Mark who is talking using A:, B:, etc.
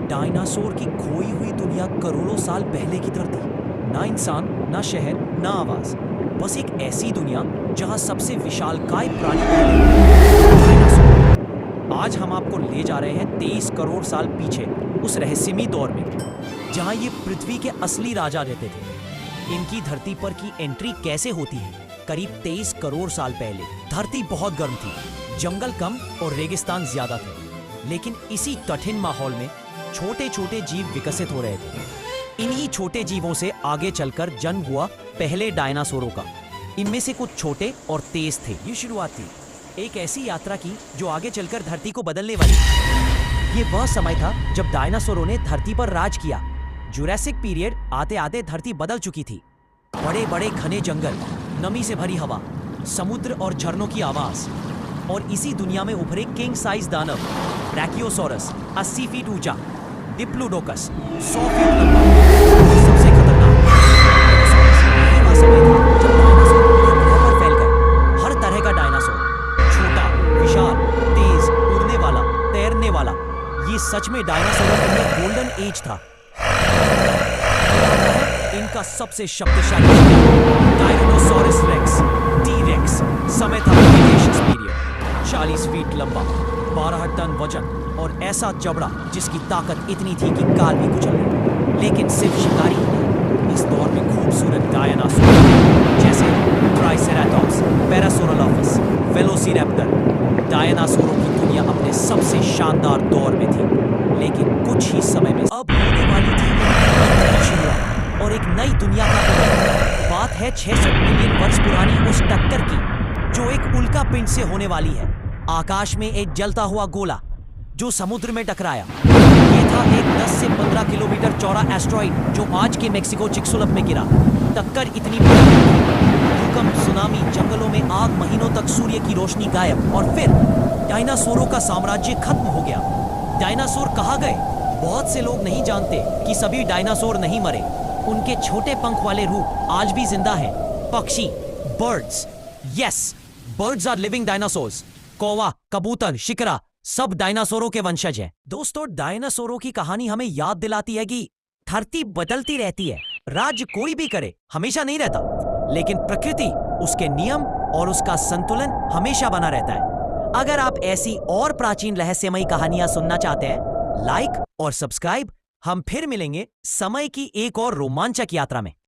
A: Dinosaur की खोई हुई दुनिया, करोड़ों साल पहले की धरती। ना इंसान, ना शहर, ना आवाज, बस एक ऐसी दुनिया जहां सबसे विशालकाय प्राणी डायनासोर। आज हम आपको ले जा रहे हैं 23 करोड़ साल पीछे, उस रहस्यमयी दौर में जहां ये पृथ्वी के असली राजा रहते थे। इनकी धरती पर की एंट्री कैसे होती है? करीब 23 करोड़ साल पहले धरती बहुत गर्म थी, जंगल कम और रेगिस्तान ज्यादा थे। लेकिन इसी कठिन माहौल में छोटे छोटे जीव विकसित हो रहे थे। इन्हीं छोटे जीवों से आगे चलकर जन्म हुआ पहले डायनासोरों का। इनमें से कुछ छोटे और तेज थे। ये शुरुआत थी एक ऐसी यात्रा की जो आगे चलकर धरती को बदलने वाली थी। ये वह समय था जब डायनासोरों ने धरती पर राज किया। जुरासिक पीरियड आते आते धरती बदल चुकी थी। बड़े बड़े घने जंगल, नमी से भरी हवा, समुद्र और झरनों की आवाज, और इसी दुनिया में उभरे किंग साइज दानव ब्रैकियोसॉरस 80 फीट ऊंचा, डिप्लोडोकस 100 फीट लंबा, सबसे खतरनाक डायनासोरस। यही वह समय था जब डायनासोर पूरी दुनिया पर फैल गए। हर तरह का डायनासोर, छोटा, विशाल, तेज, उड़ने वाला, तैरने वाला, ये सच में डायनासोरों का गोल्डन एज था। इनका सबसे शक्तिशाली टायरेनोसॉरस रेक्स, टी-रेक्स, समय था क्रीटेशियस पीरियड। 40 फीट लंबा, 12 टन वजन और ऐसा जबड़ा जिसकी ताकत इतनी थी कि काल भी कुचल गई। लेकिन सिर्फ शिकारी नहीं, इस दौर में खूबसूरत डायनासोर जैसे ट्राइसेराटॉप्स, पैरासोरोलॉफस, वेलोसिरैप्टर। डायनासोरों की दुनिया अपने सबसे शानदार दौर में थी। लेकिन कुछ ही समय में अब होने वाली थी शुरुआत और एक नई दुनिया का उदय। बात है 66 मिलियन वर्ष पुरानी उस टक्कर की जो एक उल्का पिंड से होने वाली है। आकाश में एक जलता हुआ गोला जो समुद्र में टकराया। ये था एक 10 से 15 किलोमीटर चौड़ा एस्ट्रॉइड जो आज के मेक्सिको चिक्सुलप में गिरा। टक्कर इतनी बड़ी, भूकंप, सुनामी, जंगलों में आग, महीनों तक सूर्य की रोशनी गायब, और फिर डायनासोरों का साम्राज्य खत्म हो गया। डायनासोर कहाँ गए? बहुत से लोग नहीं जानते कि सभी डायनासोर नहीं मरे। उनके छोटे पंख वाले रूप आज भी जिंदा हैं। पक्षी, birds, yes, birds are living dinosaurs. कौवा, कबूतर, शिकरा सब डायनासोरों के वंशज हैं। दोस्तों, डायनासोरों की कहानी हमें याद दिलाती है कि धरती बदलती रहती है। राज्य कोई भी करे हमेशा नहीं रहता, लेकिन प्रकृति, उसके नियम और उसका संतुलन हमेशा बना रहता है। अगर आप ऐसी और प्राचीन रहस्यमयी कहानियां सुनना चाहते हैं, लाइक और सब्सक्राइब। हम फिर मिलेंगे समय की एक और रोमांचक यात्रा में।